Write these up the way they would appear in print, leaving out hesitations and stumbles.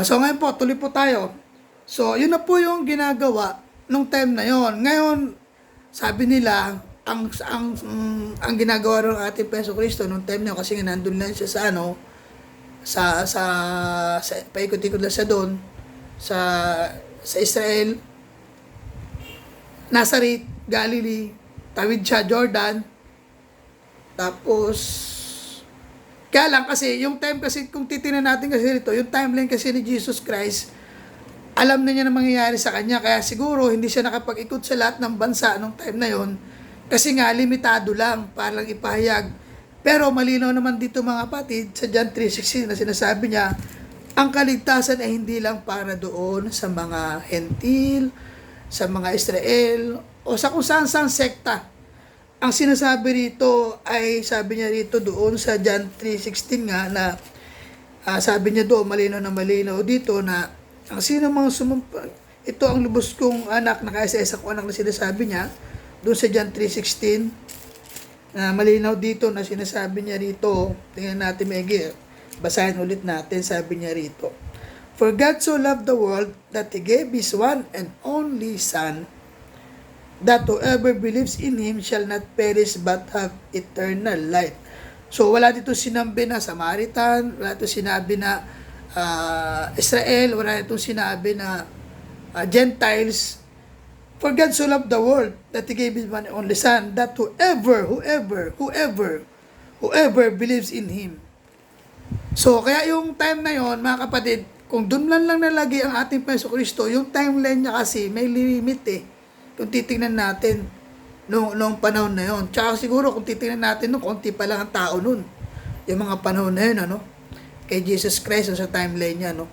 So ngayon po, tuloy po tayo. So, yun na po yung ginagawa nung time na yon. Ngayon, sabi nila, ang ginagawa ng ating Peso Kristo nung time na yun, kasi nga nandun lang siya sa ano, sa paikot-ikot lang siya doon, sa, sa Israel, Nazareth, Galilee, tawid siya, Jordan, tapos, kaya lang kasi, yung time kasi, kung titingnan natin kasi dito, yung timeline kasi ni Jesus Christ, alam na niya na mangyayari sa kanya, kaya siguro hindi siya nakapag-ikot sa lahat ng bansa nung time na yon, kasi nga limitado lang para lang ipahayag. Pero malinaw naman dito mga kapatid sa John 3:16 na sinasabi niya, ang kaligtasan ay hindi lang para doon sa mga Hentil, sa mga Israel, o sa kung saan sekta. Ang sinasabi rito ay, sabi niya rito doon sa John 3:16 nga na sabi niya doon, malinaw na malinaw dito na ang sino mga ito ang lubos kong anak na kaisa-isa kong anak na sinasabi niya doon sa John 3:16 na malinaw dito na sinasabi niya rito. Tingnan natin maigi, basahin ulit natin. Sabi niya rito, for God so loved the world that He gave His one and only Son, that whoever believes in Him shall not perish but have eternal life. So wala dito sinabi na Samaritan, wala dito sinabi na Israel, wala dito sinabi na Gentiles. For God so loved the world that He gave His one and only Son, that whoever believes in Him. So kaya yung time na yon mga kapatid, kung doon lang nalagi ang ating Peso Kristo, yung timeline niya kasi may limit eh. Kung titingnan natin noong panahon na yon. Tsaka siguro kung titingnan natin noong konti pa lang ang tao noon. Yung mga panahon na yun, ano? Kay Jesus Christ sa timeline niya, no?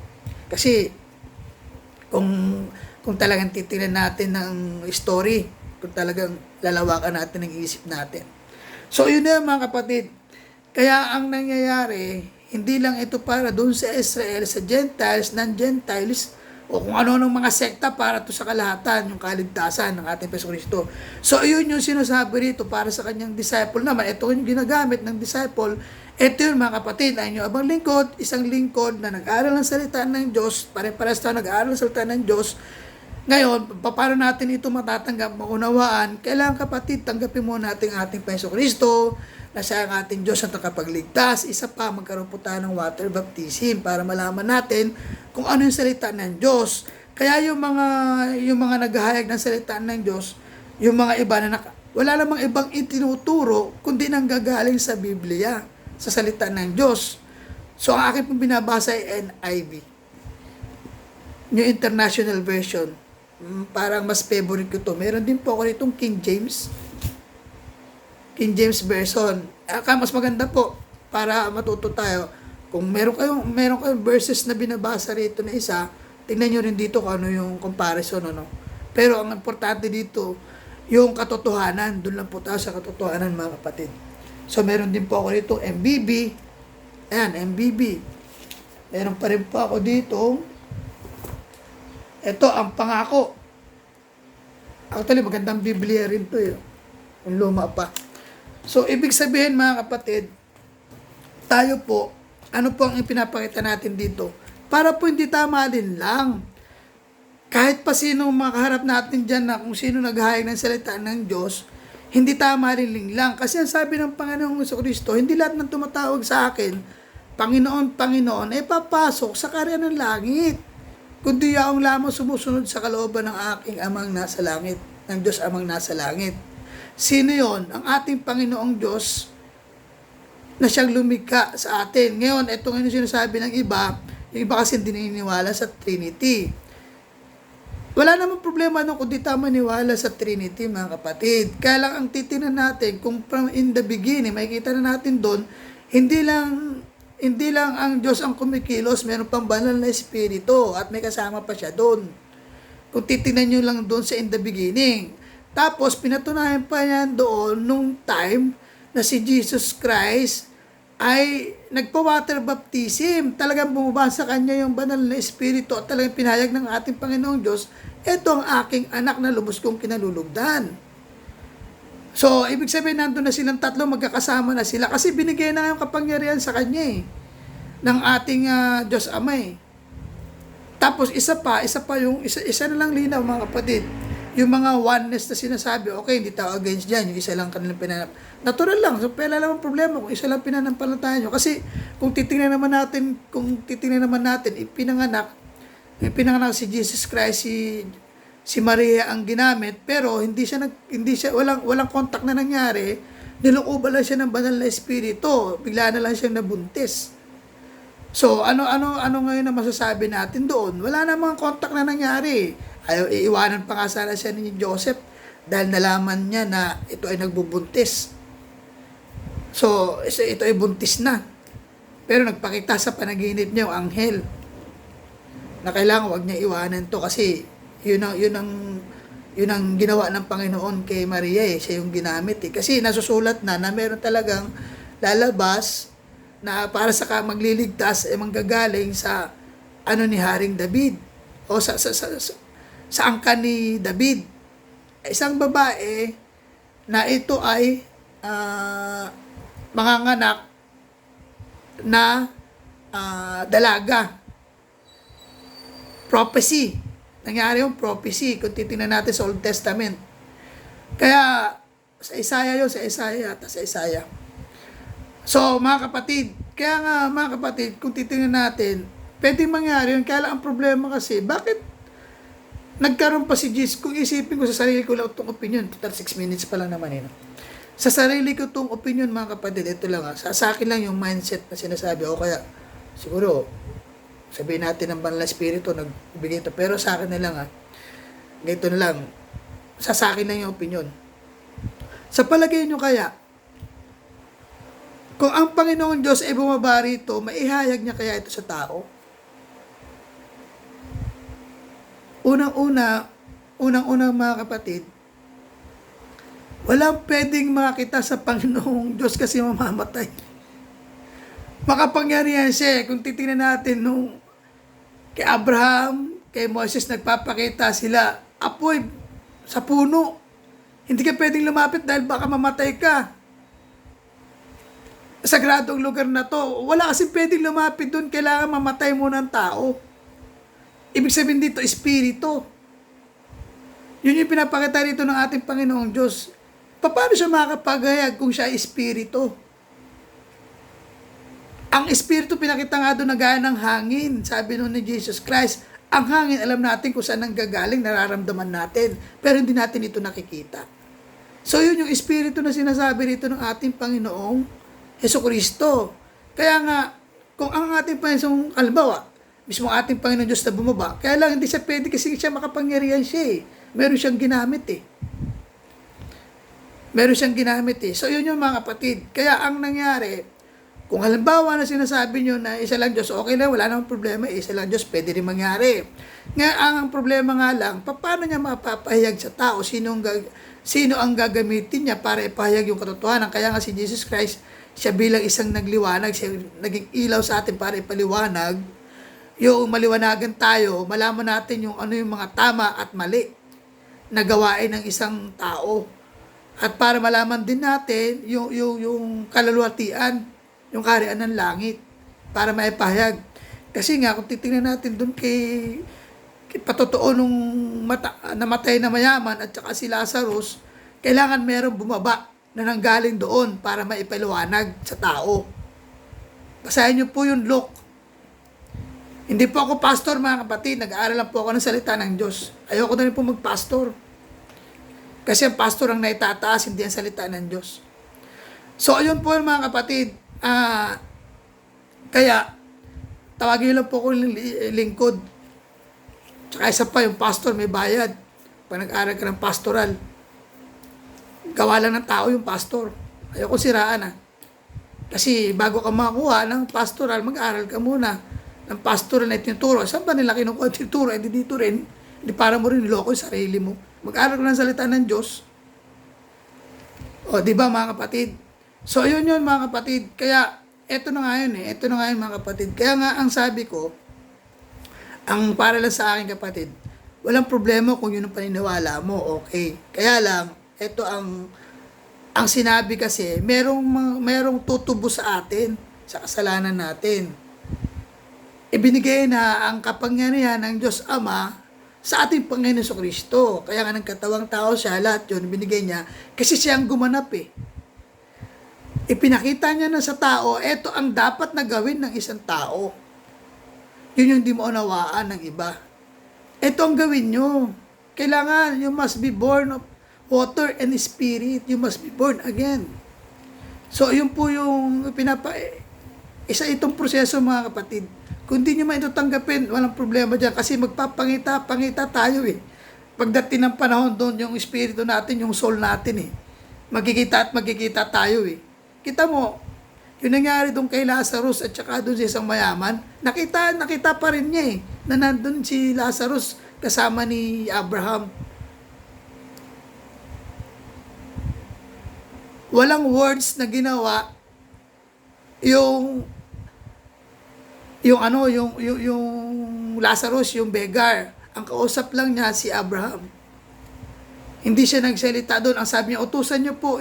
Kasi kung talagang titingnan natin ng story, kung talagang lalawakan natin ng isip natin. So yun na mga kapatid. Kaya ang nangyayari, hindi lang ito para doon sa Israel, sa Gentiles, non-Gentiles, o kung ano ng mga sekta para to sa kalahatan, yung kaligtasan ng ating Peso Kristo. So, yun yung sinasabi rito para sa kanyang disciple naman. Ito yung ginagamit ng disciple. Ito yun mga kapatid, ay nyo abang lingkod, isang lingkod na nag-aaral ng salita ng Diyos, pare-pares tayo nag-aaral ng salita ng Diyos. Ngayon, paano natin ito matatanggap, maunawaan? Kailangan kapatid, tanggapin mo natin ating Peso Kristo, na siya ang ating Diyos ang nakapagligtas. Isa pa, magkaroon po tayo ng water baptism para malaman natin kung ano yung salita ng Diyos. Kaya yung mga naghahayag ng salita ng Diyos, yung mga iba na wala namang ibang itinuturo kundi nang gagaling sa Biblia, sa salita ng Diyos. So ang akin pong binabasa ay NIV, New International Version. Parang mas favorite ko to. Meron din po ako nitong King James Version. Mas maganda po para matuto tayo. Kung meron kayong verses na binabasa rito na isa, tingnan nyo rin dito kung ano yung comparison, ano. Pero ang importante dito, yung katotohanan. Doon lang po tayo sa katotohanan mga kapatid. So meron din po ako dito MBB. Ayan, MBB. Meron pa rin po ako dito. Ito ang Pangako. Actually, magandang Biblia rin to eh. Yung luma pa. So, ibig sabihin mga kapatid, tayo po, ano po ang ipinapakita natin dito? Para po hindi tama din lang. Kahit pa sino makaharap natin dyan na kung sino naghahayag ng salita ng Diyos, hindi tama rin lang. Kasi ang sabi ng Panginoong Kristo, hindi lahat ng tumatawag sa akin, Panginoon, Panginoon, ay papasok sa karya ng langit. Kundi yaong lamang sumusunod sa kalooban ng aking amang nasa langit, ng Diyos amang nasa langit. Sino yon? Ang ating Panginoong Diyos na siyang lumikha sa atin. Ngayon, ito nga yung sinasabi ng iba, yung iba kasi dininiwala sa Trinity. Wala namang problema nung kung di tayo maniwala sa Trinity, mga kapatid. Kaya lang ang titingnan natin, kung from in the beginning, makikita na natin doon, hindi lang ang Diyos ang kumikilos, meron pang banal na espiritu at may kasama pa siya doon. Kung titingnan nyo lang doon sa in the beginning. Tapos, pinatunayan pa yan doon nung time na si Jesus Christ ay nagpa-water baptism. Talagang bumaba sa kanya yung banal na espiritu at talagang pinahayag ng ating Panginoong Diyos, ito ang aking anak na lubos kong kinalulugdan. So, ibig sabihin nandun na silang tatlo, magkakasama na sila kasi binigay na yung kapangyarihan sa kanya ng ating Diyos Ama Tapos isa na lang linaw mga kapatid. Yung mga oneness na sinasabi, okay, hindi tao against dyan, yung isa lang kanilang pinanap. Natural lang, so pala lang ang problema kung isa lang pinanampalataya nyo. Kasi kung titingnan naman natin, ipinanganak si Jesus Christ, si Maria ang ginamit, pero hindi siya walang contact na nangyari, nilooban lang siya ng banal na espiritu, bigla na lang siyang nabuntis. So, ano ngayon na masasabi natin doon? Wala namang contact na nangyari. Ayaw, iiwanan pa nga sana siya ni Joseph dahil nalaman niya na ito ay nagbubuntis. So, ito ay buntis na. Pero nagpakita sa panaginip niya yung anghel na kailangan wag niya iwanan to kasi yun ang ginawa ng Panginoon kay Maria siya yung ginamit Kasi nasusulat na meron talagang lalabas na para sa magliligtas manggagaling sa ni Haring David o sa angkan ni David. Isang babae na ito ay manganganak na dalaga. Prophecy. Nangyari yung prophecy kung titingnan natin sa Old Testament. Kaya sa Isaiah So, mga kapatid, kung titingnan natin, pwedeng mangyari yun. Kaya lang ang problema kasi, bakit nagkaroon pa si Jesus? Kung isipin ko sa sarili ko lang itong opinion, total 6 minutes pa lang naman Sa sarili ko itong opinion, mga kapatid, ito lang sa akin lang yung mindset na sinasabi. O kaya, siguro, sabihin natin ng banal na espiritu, nagbigay ito. Pero sa akin na lang ganito na lang, sa akin lang yung opinion. Sa palagay nyo kaya, kung ang Panginoon Diyos ay bumaba rito, maihayag niya kaya ito sa tao? Unang-una mga kapatid, walang pwedeng makakita sa Panginoong Diyos kasi mamamatay. Makapangyarihan siya. Kung titingnan natin kay Abraham, kay Moses, nagpapakita sila, apoy sa puno. Hindi ka pwedeng lumapit dahil baka mamatay ka. Sagradong lugar na to, wala kasi pwedeng lumapit doon, kailangan mamatay muna ng tao. Ibig sabihin dito, espiritu. Yun yung pinapakita rito ng ating Panginoong Diyos. Paano siya makakapagayag kung siya ay espiritu? Ang espiritu pinakita nga doon na gaya ng hangin, sabi noon ni Jesus Christ. Ang hangin, alam natin kung saan nanggagaling, nararamdaman natin, pero hindi natin ito nakikita. So yun yung espiritu na sinasabi rito ng ating Panginoong Jesucristo. Kaya nga, kung ang ating Panginoon, halimbawa, mismo ating Panginoon Diyos na bumaba, kaya lang hindi siya pwede kasi siya makapangyarihan siya Meron siyang ginamit So yun yung mga kapatid. Kaya ang nangyari, kung halimbawa na sinasabi nyo na isa lang Diyos, okay lang, wala namang problema, isa lang Diyos, pwede rin mangyari. Ang problema nga lang, paano niya mapapahayag sa tao? Sino ang gagamitin niya para ipahayag yung katotohanan? Kaya nga si Jesus Christ, siya bilang isang nagliwanag, siya naging ilaw sa atin para ipaliwanag, yung maliwanagan tayo, malaman natin yung mga tama at mali na gawain ng isang tao. At para malaman din natin yung kaluluwatian, yung kaharian ng langit, para maipahayag. Kasi nga, kung titingnan natin dun kay patotoo nung namatay na mayaman at saka si Lazarus, kailangan merong bumaba na nanggaling doon para maipaliwanag sa tao. Basahin niyo po yung Luke. Hindi po ako pastor, mga kapatid. Nag-aaral lang po ako ng salita ng Diyos. Ayoko na rin po magpastor. Kasi ang pastor ang naitataas, hindi ang salita ng Diyos. So, ayun po mga kapatid. Kaya, tawagin lang po ko lingkod. Tsaka isa pa, yung pastor may bayad. Pag nag-aaral ka ng pastoral, gawa lang ng tao yung pastor. Ayoko siraan Kasi bago ka makakuha ng pastoral, mag-aaral ka muna ng pastoral na itinuturo. Saan ba nila kinukuha itinuturo? Hindi dito rin. Hindi para mo rin niloko yung sarili mo. Mag-aaral ka ng salita ng Diyos. O, di ba mga kapatid? So, yun mga kapatid. Kaya, eto na nga yun mga kapatid. Kaya nga, ang sabi ko, ang para lang sa akin kapatid, walang problema kung yun ang paniniwala mo, okay. Kaya lang, ito ang sinabi kasi, merong tutubo sa atin, sa kasalanan natin. ibinigay na ang kapangyarihan ng Diyos Ama sa ating Panginoon Kristo. Kaya nga ng katawang tao siya, lahat yun binigay niya kasi siya ang gumanap eh. Ipinakita niya na sa tao, eto ang dapat na gawin ng isang tao. Yun yung di mo unawaan ng iba. Eto ang gawin nyo. Kailangan, you must be born of water and spirit. You must be born again. So, yun po yung isa itong proseso mga kapatid. Kung di nyo man ito tanggapin, walang problema dyan. Kasi magpapangita tayo eh. Pagdating ng panahon doon, yung espiritu natin, yung soul natin eh. Magkikita tayo eh. Kita mo, yung nangyari doon kay Lazarus at saka doon sa isang mayaman, nakita pa rin niya eh, na nandun si Lazarus kasama ni Abraham. Walang words na ginawa yung Lazarus, yung beggar. Ang kausap lang niya si Abraham. Hindi siya nagsalita doon. Ang sabi niya, utusan niyo po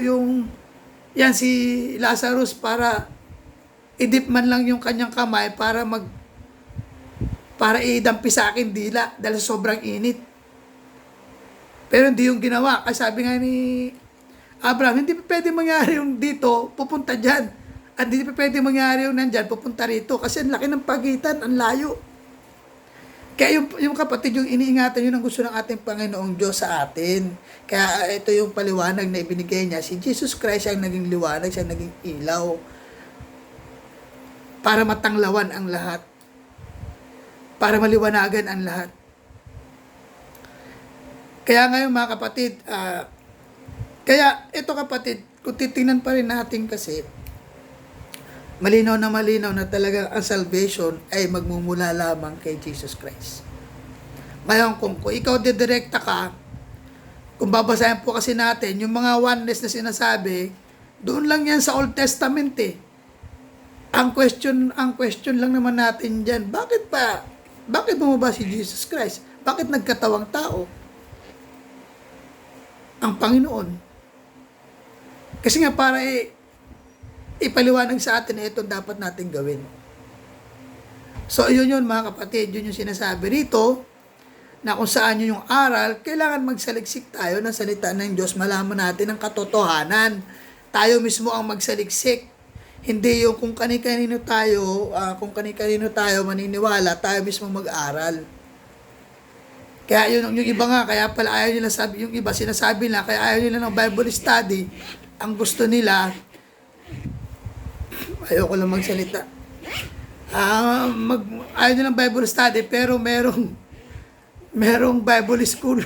yan si Lazarus para idip man lang yung kanyang kamay para idampi sa akin dila dahil sobrang init. Pero hindi yung ginawa. Kasi sabi nga ni Abraham, hindi pa pwede mangyari yung dito, pupunta dyan. At hindi pa pwede mangyari yung nandyan, pupunta rito. Kasi ang laki ng pagitan, ang layo. Kaya yung kapatid, yung iniingatan yun ang gusto ng ating Panginoong Diyos sa atin. Kaya ito yung paliwanag na ibinigay niya. Si Jesus Christ ang naging liwanag, siya naging ilaw. Para matanglawan ang lahat. Para maliwanagan ang lahat. Kaya ngayon mga kapatid, kaya ito kapatid, kung titingnan pa rin natin kasi, malinaw na talaga ang salvation ay magmumula lamang kay Jesus Christ. Ngayon, kung ikaw didirekta ka, kung babasahin po kasi natin, yung mga oneness na sinasabi, doon lang yan sa Old Testament eh. Ang question lang naman natin dyan, bakit bumaba si Jesus Christ? Bakit nagkatawang tao? Ang Panginoon. Kasi nga para ipaliwanag sa atin na ito dapat natin gawin. So, yun mga kapatid, yun yung sinasabi rito, na kung saan yun yung aral, kailangan magsaliksik tayo ng salita ng Diyos, malaman natin ang katotohanan. Tayo mismo ang magsaliksik. Hindi yung kung kani-kanino tayo maniniwala, tayo mismo mag-aral. Kaya yung iba nga, kaya pala ayaw nila yung iba sinasabi na, kaya ayaw nila ng Bible study, ang gusto nila, ayoko lang magsalita. Ayaw nyo ng Bible study, pero merong Bible school.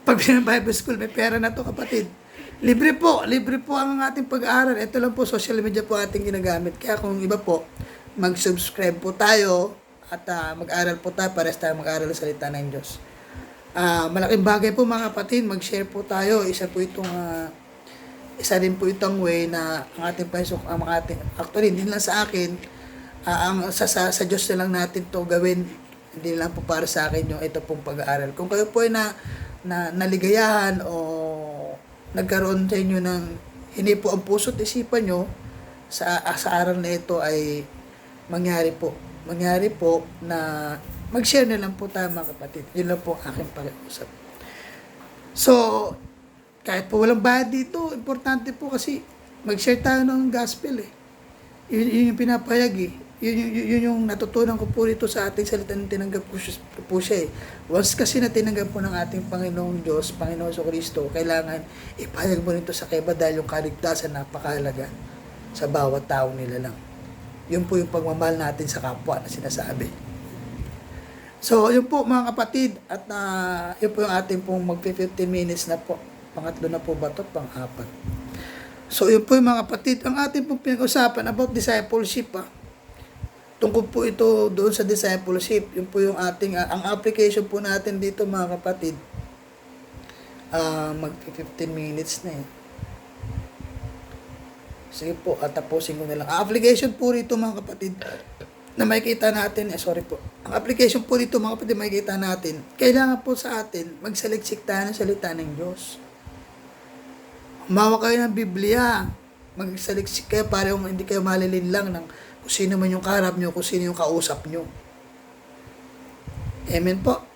Pag Bible school, may pera na to kapatid. Libre po ang ating pag-aaral. Ito lang po, social media po ating ginagamit. Kaya kung iba po, mag-subscribe po tayo at mag-aral po tayo, pares tayo mag-aral sa salita ng Diyos. Malaking bagay po mga kapatid, mag-share po tayo. Isa din po itong way na ang ating pasok, actually, hindi lang sa akin, sa Diyos na lang natin to gawin. Hindi lang po para sa akin yung ito pong pag-aaral. Kung kayo po ay naligayahan o nagkaroon sa inyo ng hindi po ang puso't isipan nyo sa aral na ito ay mangyari po na mag-share na lang po tayo mga kapatid. Yun lang po ang aking pag-usap. So, kahit po walang bayad dito, importante po kasi mag-share tayo ng gospel eh. Yun yung pinapayag eh. Yun yung natutunan ko po rito sa ating salita na tinanggap ko po siya eh. Once kasi na tinanggap po ng ating Panginoong Diyos, Panginoon Kristo, kailangan ipahayag mo nito sa kaiba dahil yung kaligtasan napakahalaga sa bawat tao nila lang. Yun po yung pagmamahal natin sa kapwa na sinasabi. So, yun po mga kapatid, at yun po yung ating pong mag-15 minutes na po. Pangatlo na po ba ito? Pang-apat. So, yun po yung mga kapatid. Ang ating pong pinag-usapan about discipleship tungkol po ito doon sa discipleship. Yun po yung ating, ang application po natin dito mga kapatid. Mag-15 minutes na eh. Sige po, tapusin ko na lang. Ang application po rito mga kapatid, na makikita natin, ang application po dito mga kapatid, makikita natin, kailangan po sa atin, magsaliksik tayo ng salita ng Diyos. Humawa kayo ng Biblia, magsaliksik kayo para hindi kayo malilin lang ng kung sino man yung kaharap nyo, kung sino yung kausap nyo. Amen po.